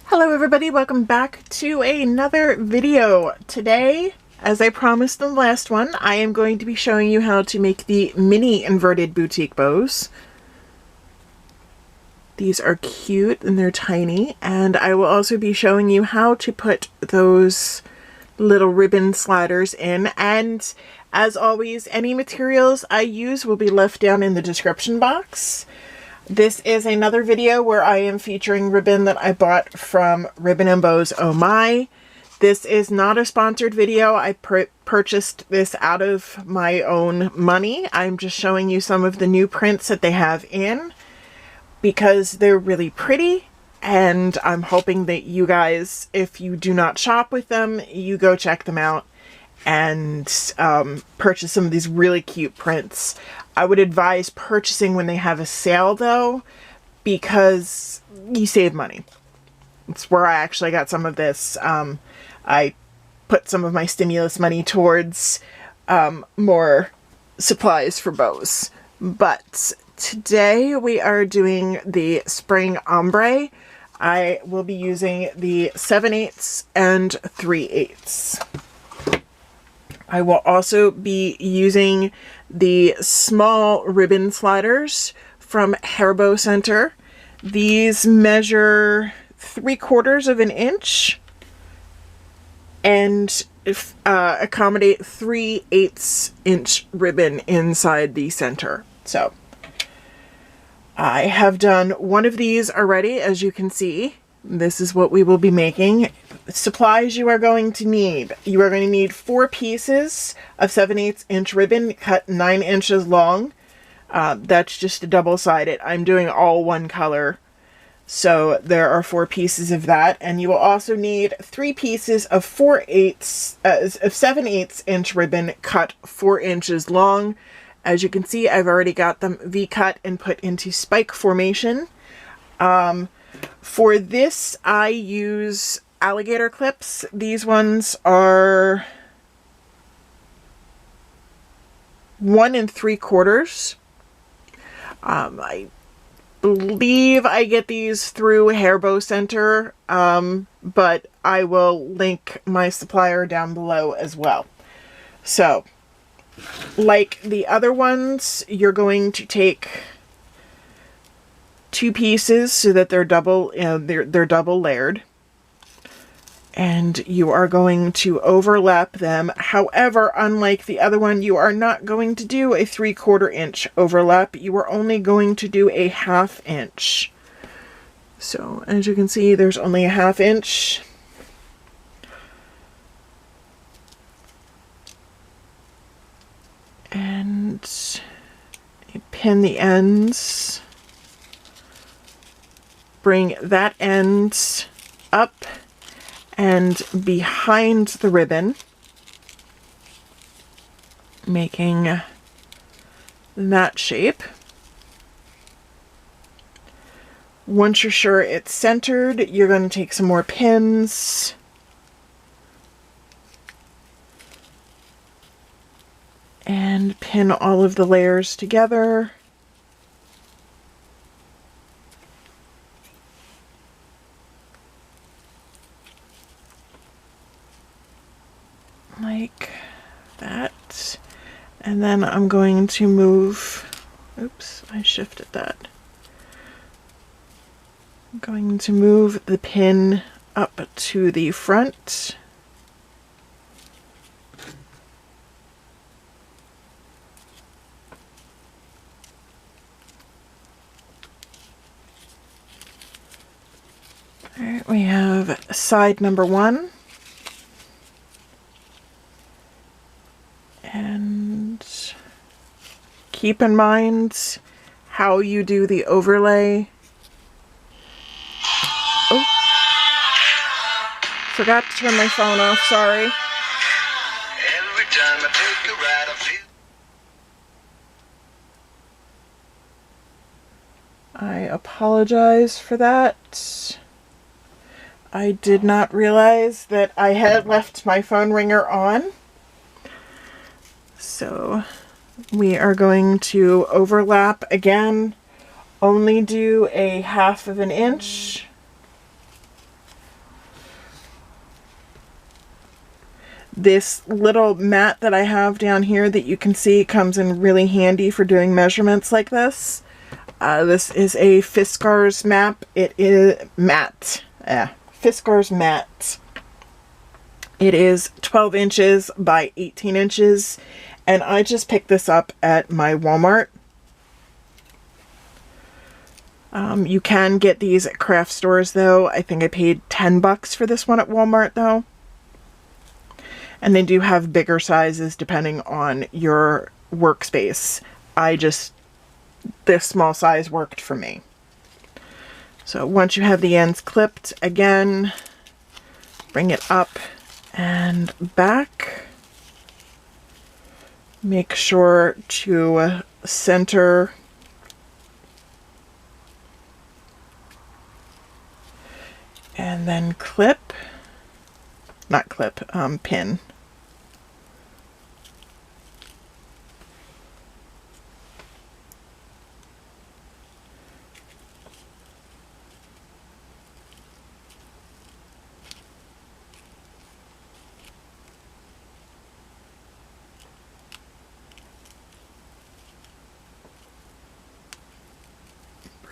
Hello everybody, welcome back to another video. Today, as I promised in the last one, I am going to be showing you how to make the mini inverted boutique bows. These are cute and they're tiny, and I will also be showing you how to put those little ribbon sliders in. And as always, any materials I use will be left down in the description box. This is another video where I am featuring ribbon that I bought from Ribbon & Bows Oh My. This is not a sponsored video. I purchased this out of my own money. I'm just showing you some of the new prints that they have in because they're really pretty, and I'm hoping that you guys, if you do not shop with them, you go check them out and purchase some of these really cute prints. I would advise purchasing when they have a sale though, because you save money. It's where I actually got some of this. I put some of my stimulus money towards more supplies for bows. But today we are doing the spring ombre. I will be using the 7/8 and 3/8. I will also be using the small ribbon sliders from Hairbow Center. These measure 3/4 of an inch and accommodate 3/8 inch ribbon inside the center. So I have done one of these already, as you can see. This is what we will be making. Supplies you are going to need. You are going to need 4 pieces of 7/8 inch ribbon cut 9 inches long. That's just a double-sided. I'm doing all one color. So there are 4 pieces of that. And you will also need 3 pieces of 7/8 inch ribbon cut 4 inches long. As you can see, I've already got them V-cut and put into spike formation. For this, I use alligator clips. These ones are 1 3/4. I believe I get these through Hairbow Center, but I will link my supplier down below as well. So, like the other ones, you're going to take 2 pieces so that they're double, they're double layered, and you are going to overlap them. However, unlike the other one, you are not going to do a 3/4 inch overlap. You are only going to do a 1/2 inch. So as you can see, there's only a 1/2 inch. And you pin the ends. Bring that end up and behind the ribbon, making that shape. Once you're sure it's centered, you're going to take some more pins and pin all of the layers together. Like that. And then I'm going to move, oops, I shifted that. I'm going to move the pin up to the front. All right, we have side number 1. And keep in mind how you do the overlay. Oh, forgot to turn my phone off, sorry. Every time I take a ride, I feel I apologize for that. I did not realize that I had left my phone ringer on. So we are going to overlap again, only do a 1/2 inch This little mat that I have down here that you can see comes in really handy for doing measurements like this. This is a Fiskars map. It is Fiskars mat. It is 12 inches by 18 inches, and I just picked this up at my Walmart. You can get these at craft stores though. I think I paid 10 bucks for this one at Walmart though. And they do have bigger sizes depending on your workspace. This small size worked for me. So once you have the ends clipped, again, bring it up and back. Make sure to center and then clip, not clip, pin.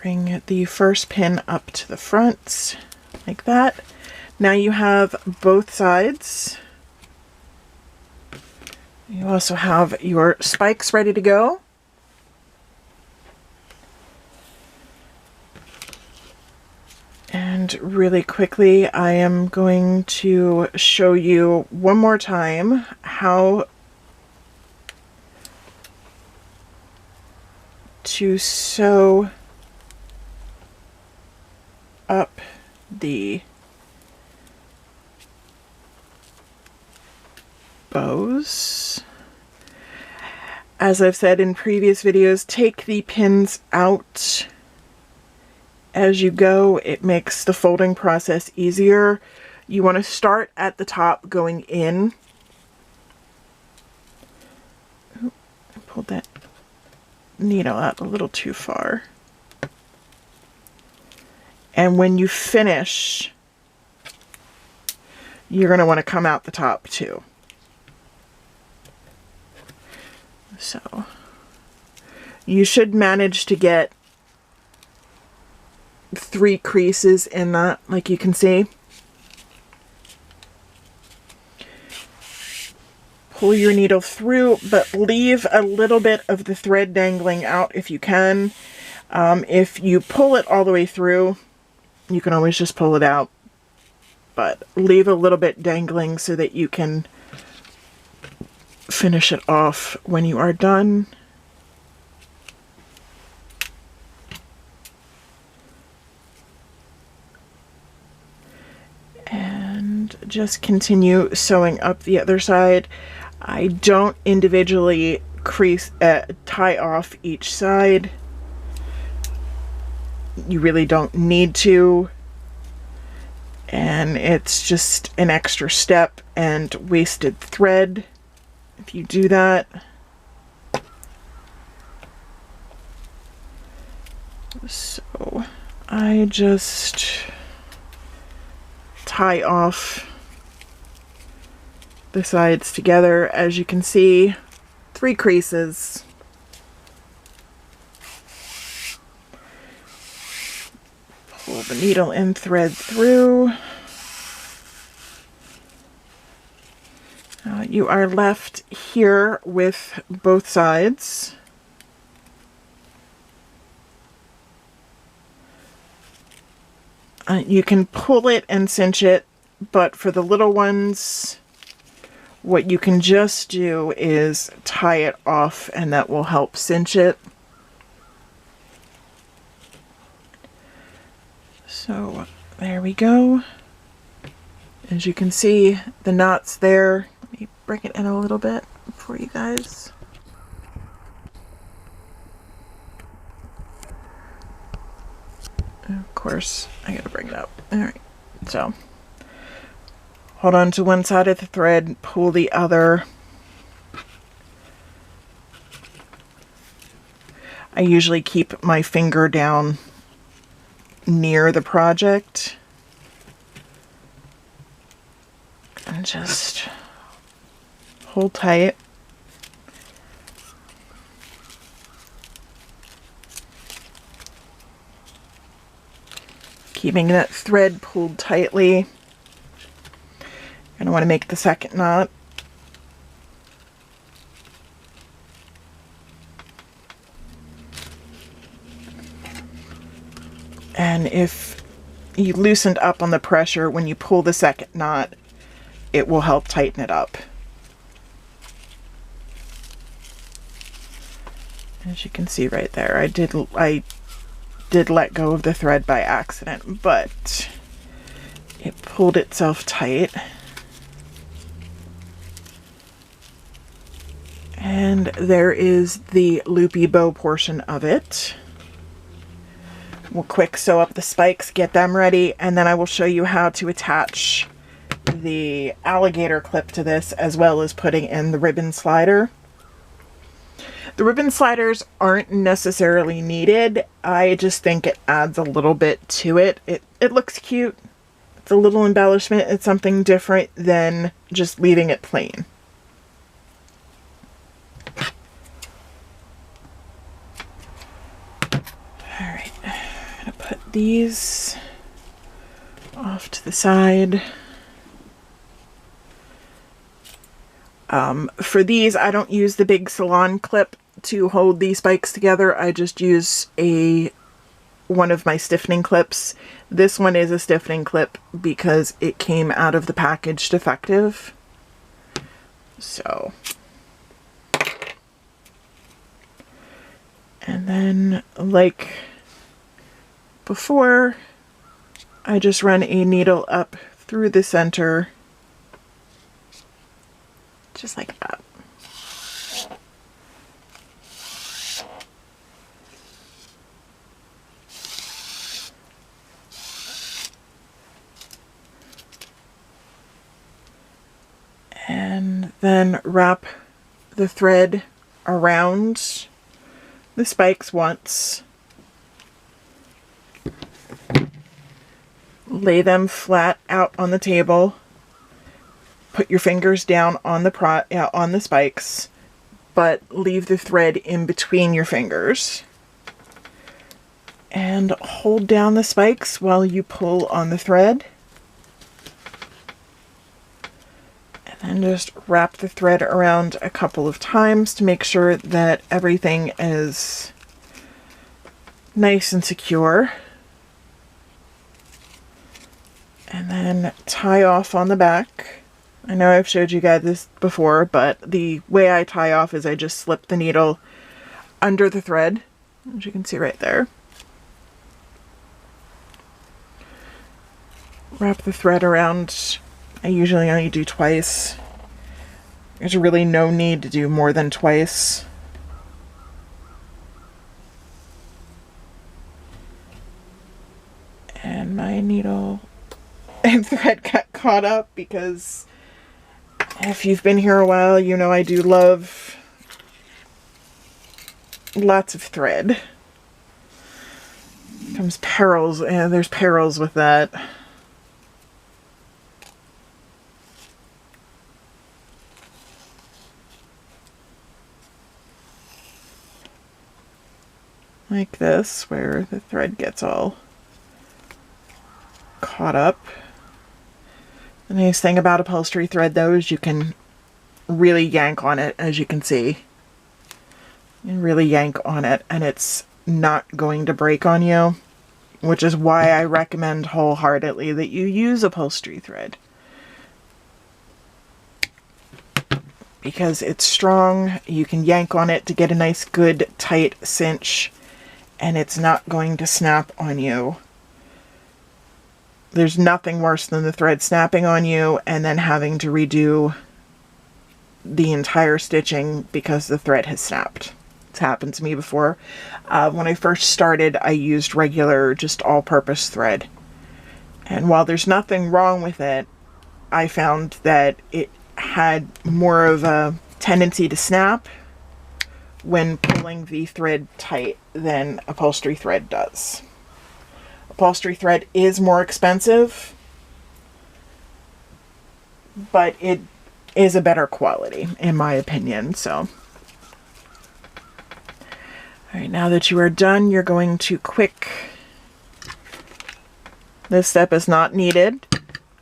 Bring the first pin up to the front, like that. Now you have both sides. You also have your spikes ready to go. And really quickly, I am going to show you one more time how to sew up the bows. As I've said in previous videos, take the pins out as you go. It makes the folding process easier. You want to start at the top going in. Ooh, I pulled that needle out a little too far. And when you finish, you're going to want to come out the top too. So you should manage to get 3 creases in that, like you can see. Pull your needle through, but leave a little bit of the thread dangling out if you can. If you pull it all the way through, you can always just pull it out, but leave a little bit dangling so that you can finish it off when you are done. And just continue sewing up the other side. I don't individually tie off each side. You really don't need to, and it's just an extra step and wasted thread if you do that. So I just tie off the sides together. As you can see, 3 creases. Pull the needle and thread through. You are left here with both sides. You can pull it and cinch it, but for the little ones, what you can just do is tie it off, and that will help cinch it. So there we go. As you can see, the knot's there. Let me bring it in a little bit for you guys. Of course, I gotta bring it up. Alright, so hold on to one side of the thread, pull the other. I usually keep my finger down near the project and just pull tight. Keeping that thread pulled tightly. And I want to make the second knot. And if you loosened up on the pressure when you pull the second knot, it will help tighten it up. As you can see right there, I did let go of the thread by accident, but it pulled itself tight. And there is the loopy bow portion of it. We'll quick sew up the spikes, get them ready, and then I will show you how to attach the alligator clip to this, as well as putting in the ribbon slider. The ribbon sliders aren't necessarily needed. I just think it adds a little bit to it. It looks cute. It's a little embellishment. It's something different than just leaving it plain. Alright, I'm going to put these off to the side. For these, I don't use the big salon clip to hold these spikes together. I just use one of my stiffening clips. This one is a stiffening clip because it came out of the package defective. So, and then like before, I just run a needle up through the center, just like that. And then wrap the thread around the spikes once. Lay them flat out on the table. Put your fingers down on the spikes, but leave the thread in between your fingers. And hold down the spikes while you pull on the thread. And then just wrap the thread around a couple of times to make sure that everything is nice and secure. And then tie off on the back. I know I've showed you guys this before, but the way I tie off is I just slip the needle under the thread, as you can see right there. Wrap the thread around. I usually only do twice. There's really no need to do more than twice. And my needle and thread got caught up because if you've been here a while, you know I do love lots of thread. Comes perils, and there's perils with that. Like this, where the thread gets all caught up. The nice thing about upholstery thread, though, is you can really yank on it, as you can see. You really yank on it, and it's not going to break on you, which is why I recommend wholeheartedly that you use upholstery thread. Because it's strong, you can yank on it to get a nice, good, tight cinch, and it's not going to snap on you. There's nothing worse than the thread snapping on you and then having to redo the entire stitching because the thread has snapped. It's happened to me before. When I first started, I used regular, just all-purpose thread. And while there's nothing wrong with it, I found that it had more of a tendency to snap when pulling the thread tight than upholstery thread does. Upholstery thread is more expensive, but it is a better quality, in my opinion. So, all right, now that you are done, you're going to this step is not needed.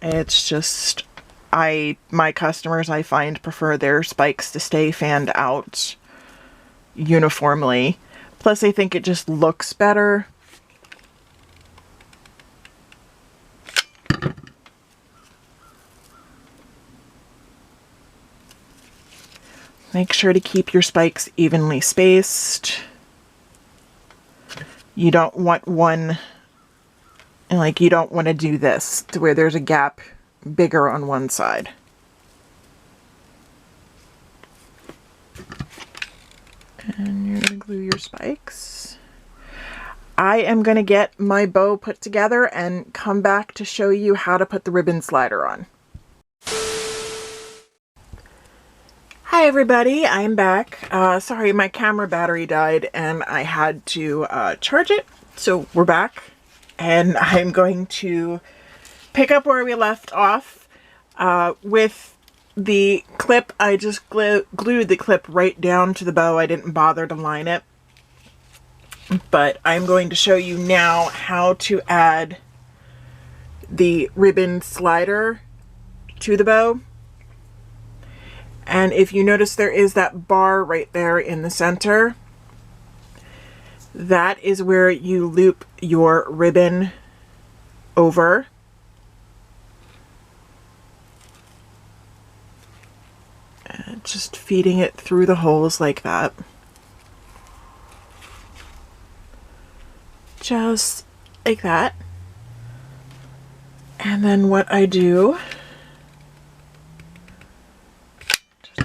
It's just, my customers, I find, prefer their spikes to stay fanned out uniformly. Plus, I think it just looks better. Make sure to keep your spikes evenly spaced. You don't want one, like, you don't want to do this to where there's a gap bigger on one side. And you're going to glue your spikes. I am going to get my bow put together and come back to show you how to put the ribbon slider on. Hi everybody, I'm back. Sorry, my camera battery died and I had to charge it. So we're back and I'm going to pick up where we left off with the clip. I just glued the clip right down to the bow. I didn't bother to line it. But I'm going to show you now how to add the ribbon slider to the bow. And if you notice, there is that bar right there in the center. That is where you loop your ribbon over. And just feeding it through the holes like that. Just like that. And then what I do,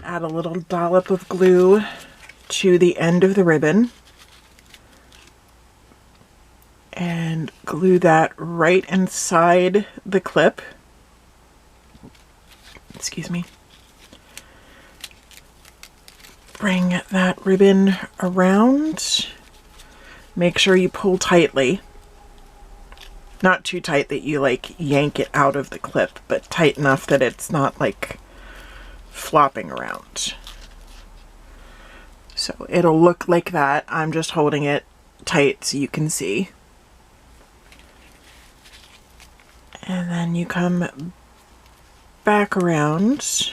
add a little dollop of glue to the end of the ribbon and glue that right inside the clip. Excuse me. Bring that ribbon around. Make sure you pull tightly. Not too tight that you like yank it out of the clip, but tight enough that it's not like flopping around. So it'll look like that. I'm just holding it tight so you can see. And then you come back around.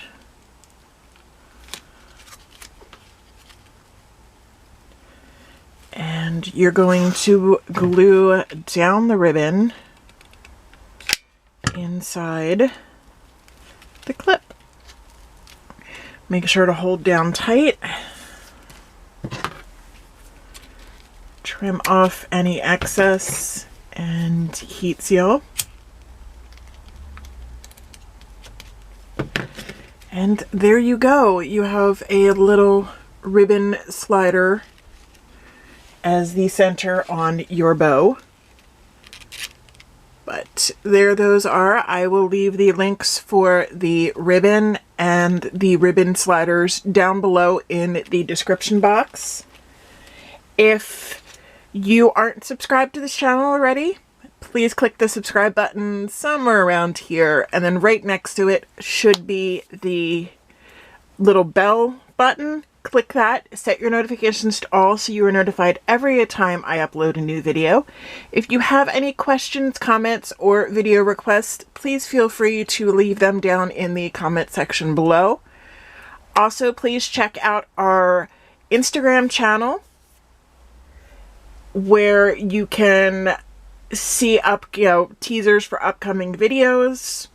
And you're going to glue down the ribbon inside the clip. Make sure to hold down tight. Trim off any excess and heat seal. And there you go. You have a little ribbon slider as the center on your bow. But there those are. I will leave the links for the ribbon and the ribbon sliders down below in the description box. If you aren't subscribed to this channel already, please click the subscribe button somewhere around here, and then right next to it should be the little bell button. Click that, set your notifications to all so you are notified every time I upload a new video. If you have any questions, comments, or video requests, please feel free to leave them down in the comment section below. Also, please check out our Instagram channel where you can see teasers for upcoming videos.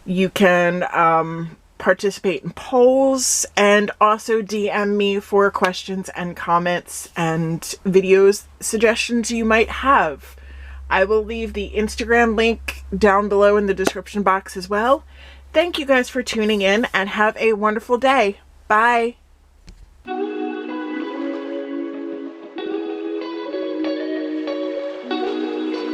You can participate in polls and also DM me for questions and comments and videos suggestions you might have. I will leave the Instagram link down below in the description box as well. Thank you guys for tuning in and have a wonderful day. Bye.